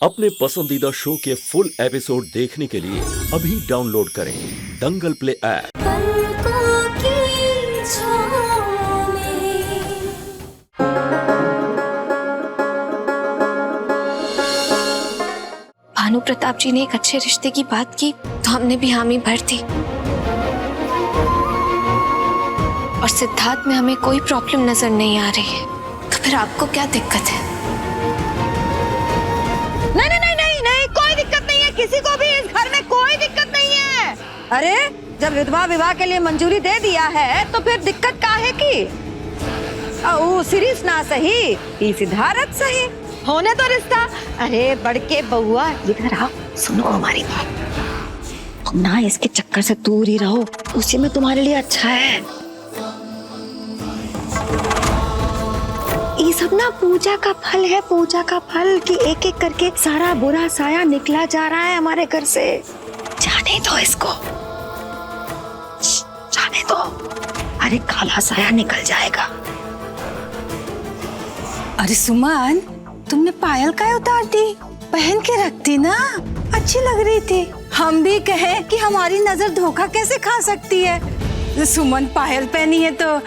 अपने पसंदीदा शो के फुल एपिसोड देखने के लिए अभी डाउनलोड करें दंगल प्ले ऐप। पलकों की छाँव में। भानु प्रताप जी ने एक अच्छे रिश्ते की बात की तो हमने भी हामी भर दी। और सिद्धार्थ में हमें कोई प्रॉब्लम नजर नहीं आ रही है, तो फिर आपको क्या दिक्कत है? नहीं नहीं नहीं नहीं नहीं, कोई दिक्कत नहीं है, किसी को भी इस घर में कोई दिक्कत नहीं है। अरे जब विधवा विवाह के लिए मंजूरी दे दिया है तो फिर दिक्कत काहे की? सिरीस ना सही, ई सिद्धार्थ सही, होने तो रिश्ता। अरे बड़के बउआ इधर आओ, सुनो हमारी बात। तुम ना इसके चक्कर से दूर ही रहो, उसी में तुम्हारे लिए अच्छा है। ये सब ना पूजा का फल है, पूजा का फल कि एक एक करके सारा बुरा साया निकला जा रहा है हमारे घर से। जाने दो इसको, जाने दो। अरे काला साया निकल जाएगा। अरे सुमन, तुमने पायल का उतार दी, पहन के रखती ना, अच्छी लग रही थी। हम भी कहे कि हमारी नजर धोखा कैसे खा सकती है। सुमन पायल पहनी है तो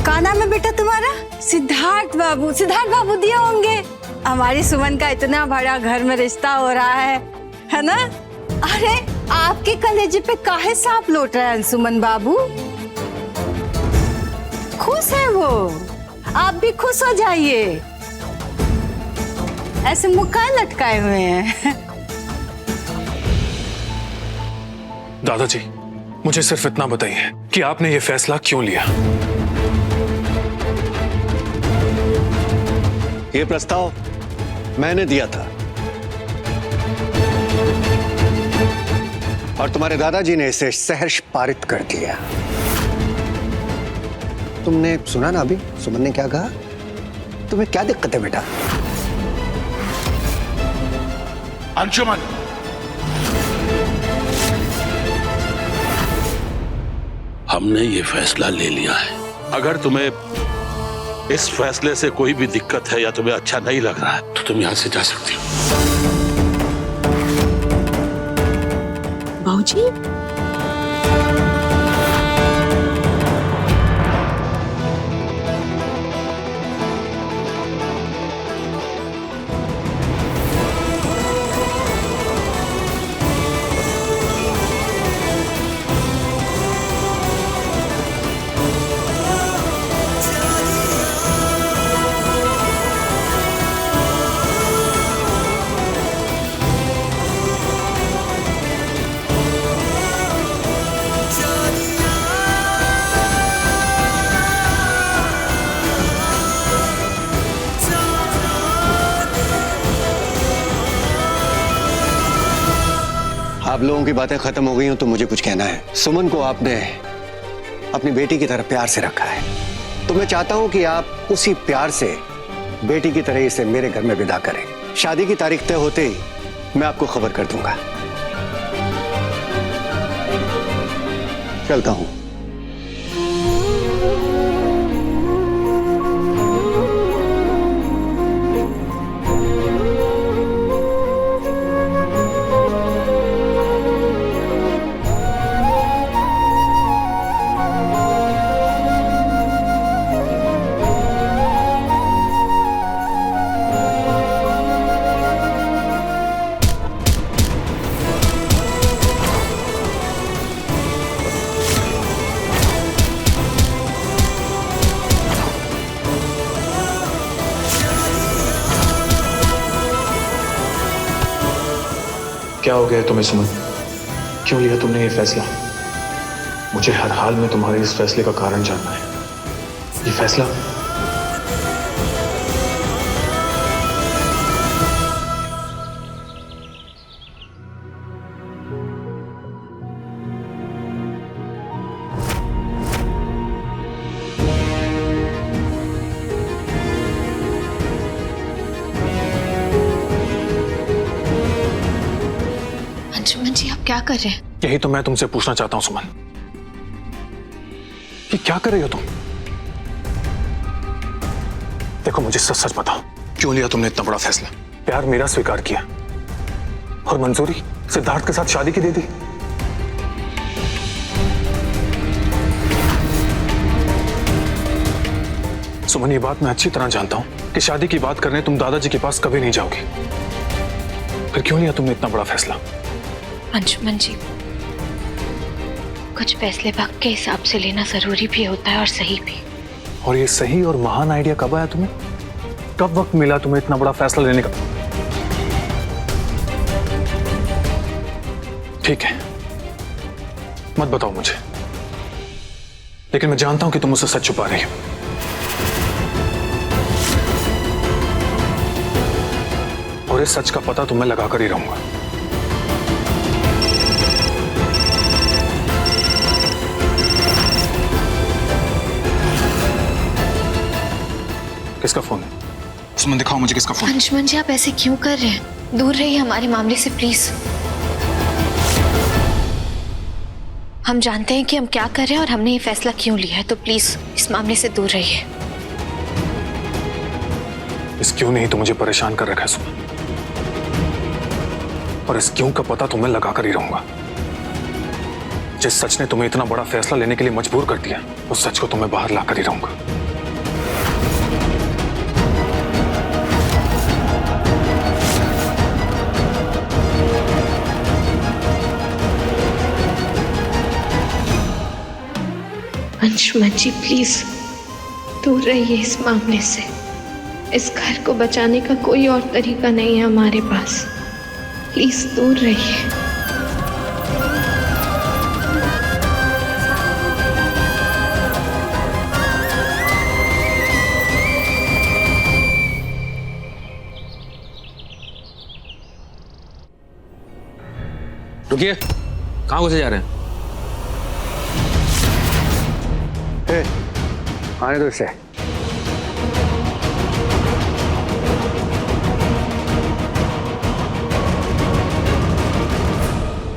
का नाम है बेटा तुम्हारा? सिद्धार्थ बाबू, सिद्धार्थ बाबू दिए होंगे। हमारी सुमन का इतना बड़ा घर में रिश्ता हो रहा है ना? अरे आपके कलेजे पे काहे सांप लौट रहा है सुमन बाबू? खुश है वो, आप भी खुश हो जाइए। ऐसे मुक्का लटकाए हुए हैं। दादाजी, मुझे सिर्फ इतना बताइए कि आपने ये फैसला क्यों लिया? ये प्रस्ताव मैंने दिया था और तुम्हारे दादाजी ने इसे सहर्ष पारित कर दिया। तुमने सुना ना अभी सुमन ने क्या कहा? तुम्हें क्या दिक्कत है बेटा? अंशुमन, हमने ये फैसला ले लिया है। अगर तुम्हें इस फैसले से कोई भी दिक्कत है या तुम्हें अच्छा नहीं लग रहा है तो तुम यहां से जा सकती हो। बाबूजी, आप लोगों की बातें खत्म हो गई हो तो मुझे कुछ कहना है। सुमन को आपने अपनी बेटी की तरह प्यार से रखा है, तो मैं चाहता हूं कि आप उसी प्यार से बेटी की तरह इसे मेरे घर में विदा करें। शादी की तारीख तय होते ही मैं आपको खबर कर दूंगा। चलता हूं। क्या हो गया तुम्हें सुमन? क्यों लिया तुमने ये फैसला? मुझे हर हाल में तुम्हारे इस फैसले का कारण जानना है। ये फैसला अंशुमन जी, आप क्या कर रहे हैं? यही तो मैं तुमसे पूछना चाहता हूं सुमन, कि क्या कर रही हो तुम? देखो मुझे सच सच बताओ, क्यों लिया तुमने इतना बड़ा फैसला? प्यार मेरा स्वीकार किया और मंजूरी सिद्धार्थ के साथ शादी की दे दी। सुमन, ये बात मैं अच्छी तरह जानता हूं कि शादी की बात करने तुम दादाजी के पास कभी नहीं जाओगी। फिर क्यों लिया तुमने इतना बड़ा फैसला? अंशुमन जी, कुछ फैसले वक्त के हिसाब से लेना जरूरी भी होता है और सही भी। और ये सही और महान आइडिया कब आया तुम्हें? कब वक्त मिला तुम्हें इतना बड़ा फैसला लेने का? ठीक है, मत बताओ मुझे, लेकिन मैं जानता हूं कि तुम मुझसे सच छुपा रही हो। और इस सच का पता तुम्हें लगाकर ही रहूंगा। किसका फोन है? सुमन, दिखाओ मुझे किसका फोन। अंशुमन जी, आप ऐसे क्यों कर रहे हैं? दूर रहिए हमारे मामले से प्लीज। हम जानते हैं कि हम क्या कर रहे हैं और हमने ये फैसला क्यों लिया है, तो प्लीज इस मामले से दूर रहिए। इस क्यों नहीं तो मुझे परेशान कर रखा है सुमन, और इस क्यों का पता तुम्हें लगाकर ही रहूंगा। जिस सच ने तुम्हें इतना बड़ा फैसला लेने के लिए मजबूर कर दिया, उस सच को तुम्हें बाहर लाकर ही रहूंगा। अंशुमन जी प्लीज दूर रहिए इस मामले से। इस घर को बचाने का कोई और तरीका नहीं है हमारे पास। प्लीज दूर रहिए। रुकिए, कहाँ घुसे जा रहे हैं? आने दो इसे।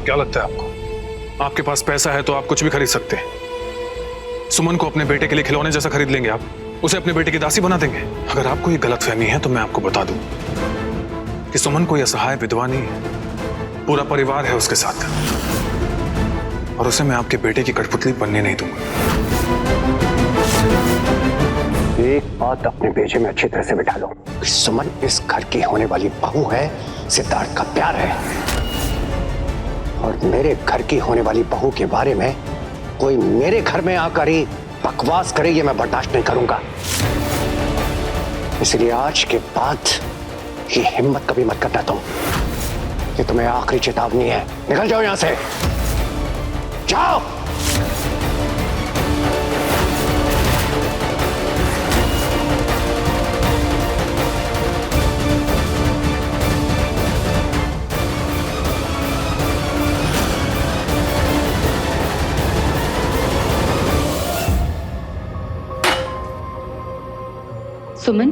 क्या लगता है आपको? आपके पास पैसा है तो आप कुछ भी खरीद सकते हैं। सुमन को अपने बेटे के लिए खिलौने जैसा खरीद लेंगे आप, उसे अपने बेटे की दासी बना देंगे। अगर आपको ये गलतफहमी है तो मैं आपको बता दूं कि सुमन कोई असहाय विधवा नहीं है, पूरा परिवार है उसके साथ, और उसे मैं आपके बेटे की कठपुतली बनने नहीं दूंगा। एक बात अपने बेचे में अच्छी तरह से बिठा लो, सुमन इस घर की होने वाली बहू है, सिद्धार्थ का प्यार है, और मेरे घर की होने वाली बहू के बारे में कोई मेरे घर में आकर ही बकवास करे, ये मैं बर्दाश्त नहीं करूंगा। इसलिए आज के बाद ये हिम्मत कभी मत करना तुम। ये तुम्हें आखिरी चेतावनी है, निकल जाओ यहां से, जाओ। सुमन,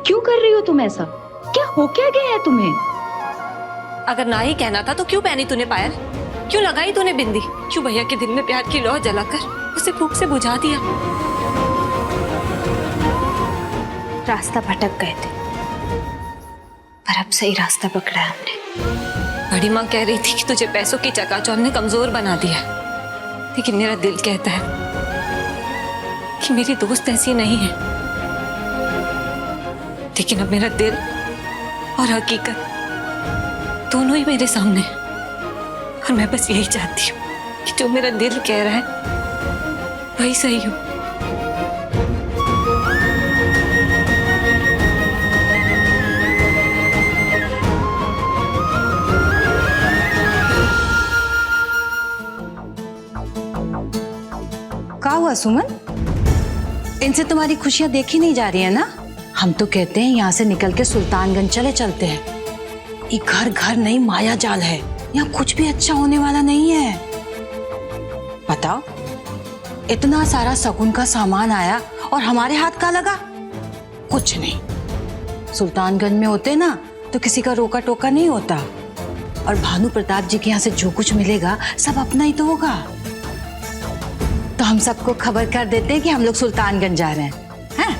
क्यों कर रही हो तुम ऐसा? क्या हो क्या गया है तुम्हें? अगर ना ही कहना था तो क्यों पहनी तूने पायल? क्यों लगाई तूने बिंदी? क्यों भैया के दिल में प्यार की लौ जलाकर उसे फूंक से बुझा दिया? रास्ता भटक गए थे, पर अब सही रास्ता पकड़ा है हमने। बड़ी माँ कह रही थी कि तुझे पैसों की चकाचौंध ने कमजोर बना दिया, लेकिन मेरा दिल कहता है कि मेरी दोस्त ऐसी नहीं है। लेकिन अब मेरा दिल और हकीकत दोनों ही मेरे सामने है, और मैं बस यही चाहती हूँ कि जो मेरा दिल कह रहा है वही सही हो। क्या हुआ सुमन? इनसे तुम्हारी खुशियां देखी नहीं जा रही है ना? हम तो कहते हैं यहाँ से निकल के सुल्तानगंज चलते हैं। ये घर घर नहीं, माया जाल है, यहाँ कुछ भी अच्छा होने वाला नहीं है। बताओ, इतना सारा शगुन का सामान आया और हमारे हाथ का लगा? कुछ नहीं। सुल्तानगंज में होते ना तो किसी का रोका टोका नहीं होता, और भानु प्रताप जी के यहाँ से जो कुछ मिलेगा सब अपना ही तो होगा। तो हम सबको खबर कर देते हैं कि हम लोग सुल्तानगंज जा रहे हैं, हैं?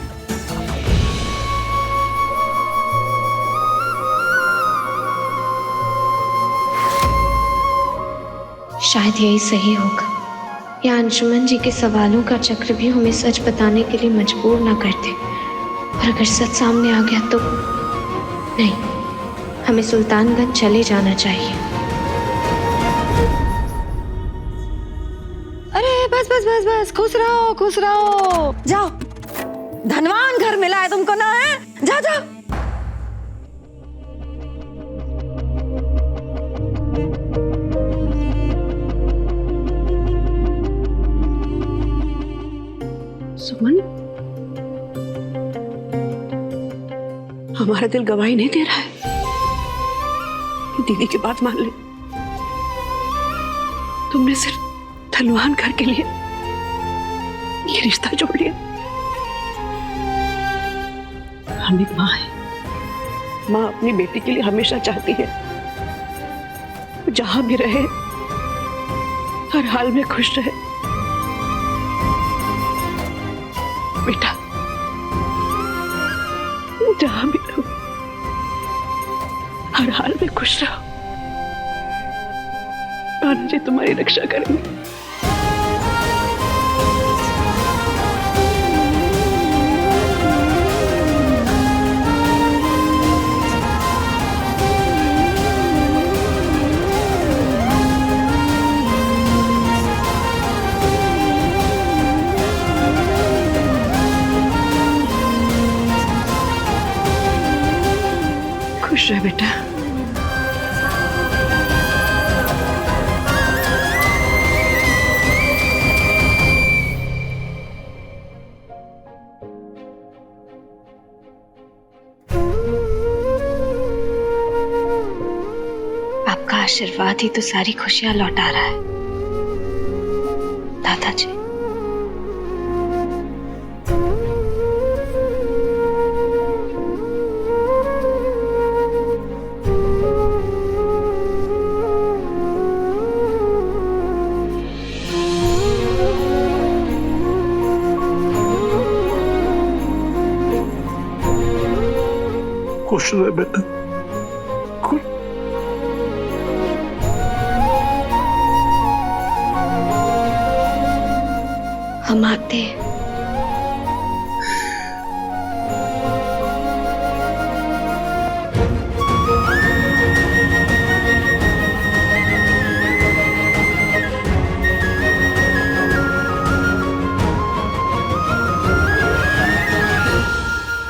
शायद यही सही होगा, या अंशुमन जी के सवालों का चक्र भी हमें सच बताने के लिए मजबूर ना कर दे। और अगर सच सामने आ गया तो नहीं, हमें सुल्तानगंज चले जाना चाहिए। अरे बस बस बस बस, खुश रहो खुश रहो। जाओ, धनवान घर मिला है तुमको ना, है? जाओ जाओ। सुमन, हमारा दिल गवाही नहीं दे रहा है कि दीदी की बात मान ले। तुमने सिर्फ धनवान घर के लिए ये रिश्ता जोड़ लिया। हम एक माँ है, माँ अपनी बेटी के लिए हमेशा चाहती है वो जहां भी रहे हर हाल में खुश रहे। बेटा, जहां भी रहो हर हाल में खुश रहो, कान्हा जी तुम्हारी रक्षा करेंगे। खुश रह बेटा। आपका आशीर्वाद ही तो सारी खुशियां लौटा रहा है दादाजी। खुश रहे बेटा। हम आते हैं।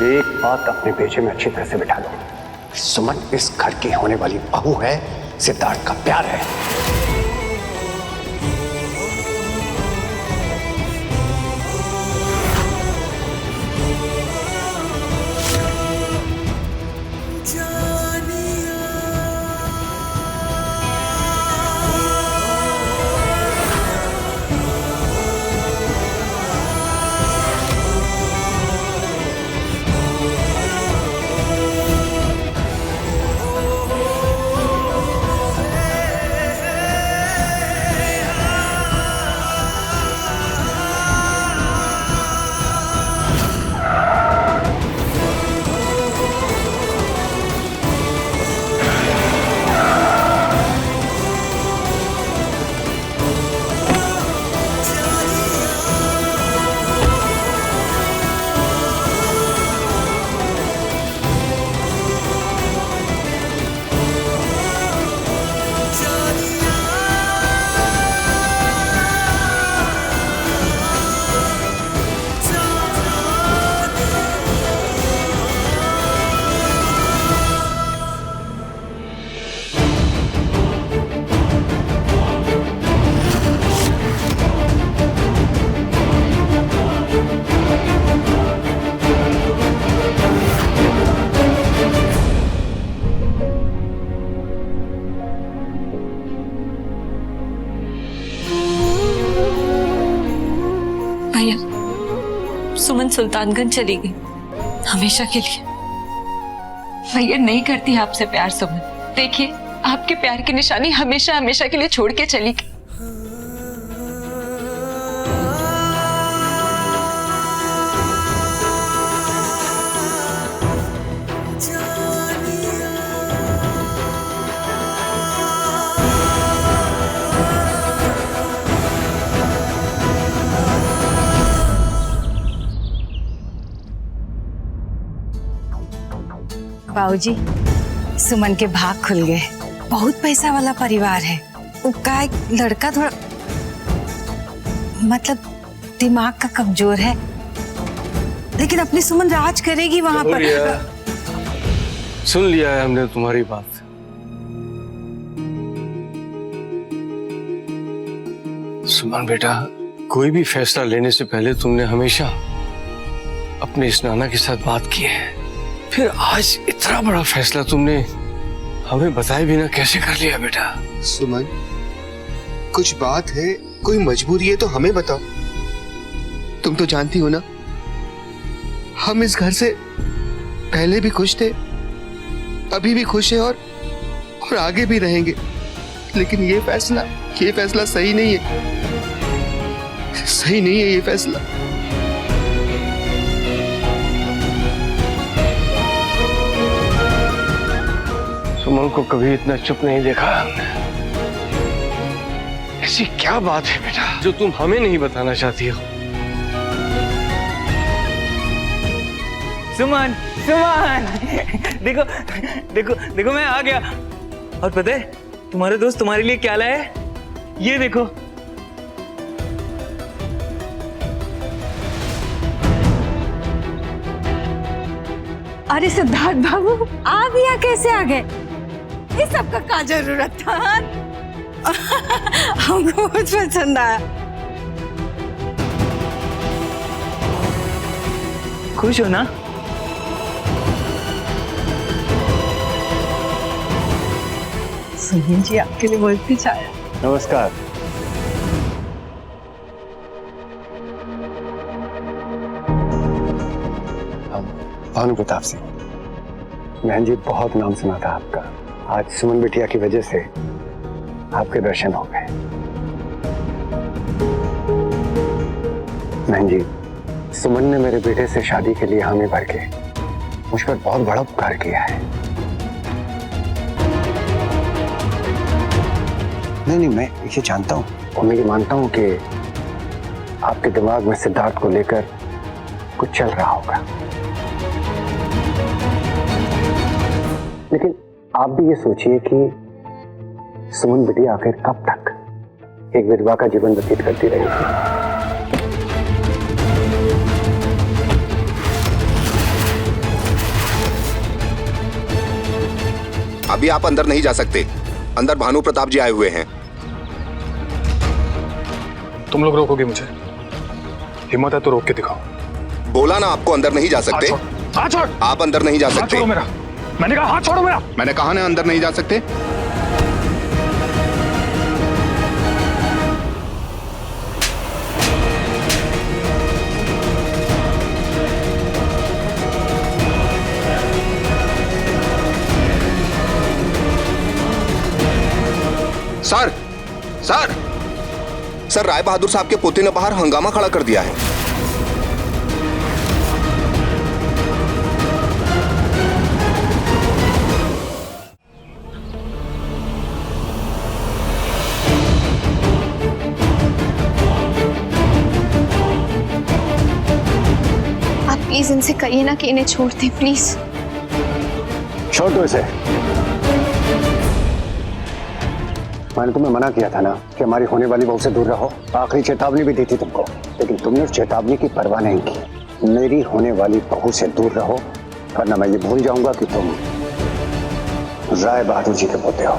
एक बात अपने पेचे में अच्छी तरह से बिठा लो, सुमन इस घर की होने वाली बहू है, सिद्धार्थ का प्यार है। सुमन सुल्तानगंज चली गई हमेशा के लिए। भैया नहीं करती आपसे प्यार सुमन। देखिए, आपके प्यार की निशानी हमेशा हमेशा के लिए छोड़ के चली गई। बाबूजी, सुमन के भाग खुल गए। बहुत पैसा वाला परिवार है। उसका एक लड़का थोड़ा मतलब दिमाग का कमजोर है, लेकिन अपनी सुमन राज करेगी वहां पर। सुन लिया है हमने तुम्हारी बात। सुमन बेटा, कोई भी फैसला लेने से पहले तुमने हमेशा अपने इस नाना के साथ बात की है, फिर आज इतना बड़ा फैसला तुमने हमें बताए बिना कैसे कर लिया बेटा? सुमन, कुछ बात है, कोई मजबूरी है तो हमें बताओ। तुम तो जानती हो ना, हम इस घर से पहले भी खुश थे, अभी भी खुश है और आगे भी रहेंगे। लेकिन ये फैसला सही नहीं है, सही नहीं है ये फैसला। सुमन को कभी इतना चुप नहीं देखा हमने। ऐसी क्या बात है बेटा जो तुम हमें नहीं बताना चाहती हो? सुमन, सुमन, देखो देखो देखो, मैं आ गया। और पता है तुम्हारे दोस्त तुम्हारे लिए क्या लाया है? ये देखो। अरे सिद्धार्थ बाबू, आप यहाँ कैसे आ गए? इस सब का क्या जरूरत था? हमको बहुत पसंद आया। खुश हो ना? सुनील जी आपके लिए बहुत कुछ आया। नमस्कार। भानु प्रताप सिंह। बहन जी, बहुत नाम सुना था आपका। आज सुमन बिटिया की वजह से आपके दर्शन हो गए। बहन जी, सुमन ने मेरे बेटे से शादी के लिए हामी भर के मुझ पर बहुत बड़ा उपकार किया है। नहीं, मैं ये जानता हूँ और मैं ये मानता हूँ कि आपके दिमाग में सिद्धार्थ को लेकर कुछ चल रहा होगा, लेकिन आप भी ये सोचिए कि सुमन बिटिया आखिर कब तक एक विधवा का जीवन व्यतीत करती रहेगी। अभी आप अंदर नहीं जा सकते। अंदर भानु प्रताप जी आए हुए हैं। तुम लोग रोकोगे मुझे? हिम्मत है तो रोक के दिखाओ। बोला ना आपको अंदर नहीं जा सकते। हाथ छोड़। आप अंदर नहीं जा सकते। हाथ छोड़ो मेरा। मैंने कहा हाथ छोड़ो मेरा। मैंने कहा ना अंदर नहीं जा सकते। Sir, sir, sir, Rai Bahadur साहब के पोते ने बाहर हंगामा खड़ा कर दिया है। आप प्लीज इनसे कहिए ना कि इन्हें छोड़ दें, प्लीज। छोड़ दो इसे। मैंने तुम्हें मना किया था ना कि हमारी होने वाली बहू से दूर रहो। आखिरी चेतावनी भी दी थी तुमको, लेकिन तुमने उस चेतावनी की परवाह नहीं की। मेरी होने वाली बहू से दूर रहो, वरना मैं ये भूल जाऊंगा कि तुम राय बहादुर जी के पोते हो।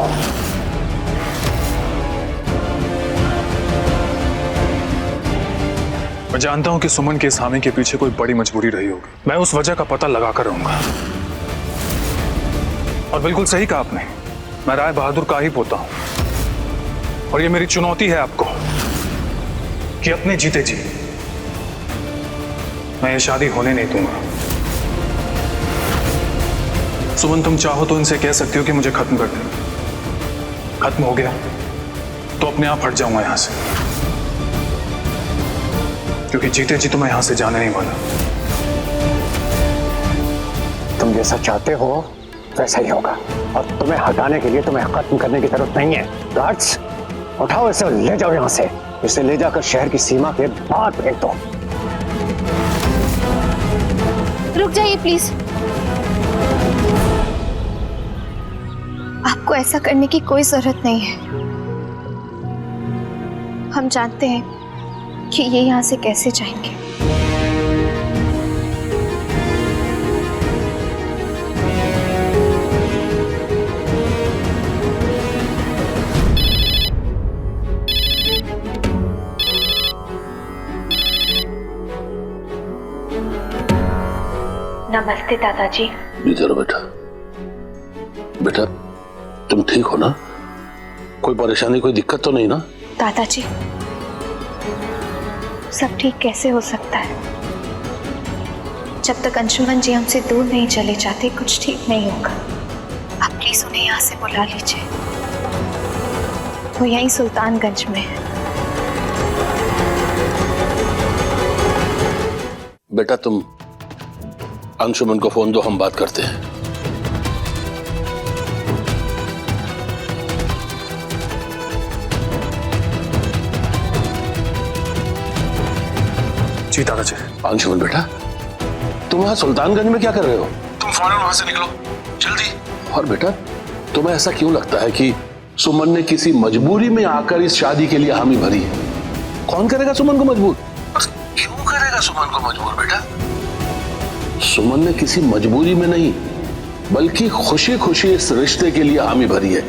मैं जानता हूं कि सुमन के इस हामी के पीछे कोई बड़ी मजबूरी रही होगी। मैं उस वजह का पता लगाकर रहूंगा। और बिल्कुल सही कहा आपने, मैं राय बहादुर का ही पोता हूं। और ये मेरी चुनौती है आपको कि अपने जीते जी मैं ये शादी होने नहीं दूंगा। सुमन, तुम चाहो तो इनसे कह सकती हो कि मुझे खत्म कर दे। खत्म हो गया तो अपने आप हट जाऊंगा यहां से, क्योंकि जीते जी तो मैं यहां से जाने नहीं वाला। तुम जैसा चाहते हो वैसा ही होगा, और तुम्हें हटाने के लिए तुम्हें खत्म करने की जरूरत नहीं है। गार्ड्स, उठाओ इसे और ले जाओ यहां से। इसे ले जाकर शहर की सीमा के बाहर फेंक दो। रुक जाइए प्लीज। आपको ऐसा करने की कोई जरूरत नहीं है। हम जानते हैं कि ये यहाँ से कैसे जाएंगे। नमस्ते दादाजी। इधर बेटा। बेटा तुम ठीक हो ना? कोई परेशानी कोई दिक्कत तो नहीं ना? दादाजी सब ठीक कैसे हो सकता है? जब तक अंशुमन जी हमसे दूर नहीं चले जाते कुछ ठीक नहीं होगा। आप प्लीज उन्हें यहाँ से बुला लीजिए, वो यहीं सुल्तानगंज में है। बेटा तुम अंशुमन को फोन दो, हम बात करते हैं। जी दादाजी। अंशुमन बेटा तुम यहाँ सुल्तानगंज में क्या कर रहे हो? तुम फौरन वहां से निकलो जल्दी। और बेटा तुम्हें ऐसा क्यों लगता है कि सुमन ने किसी मजबूरी में आकर इस शादी के लिए हामी भरी है? कौन करेगा सुमन को मजबूर? क्यों करेगा सुमन को मजबूर बेटा? सुमन ने किसी मजबूरी में नहीं बल्कि खुशी खुशी इस रिश्ते के लिए हामी भरी है।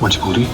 मजबूरी?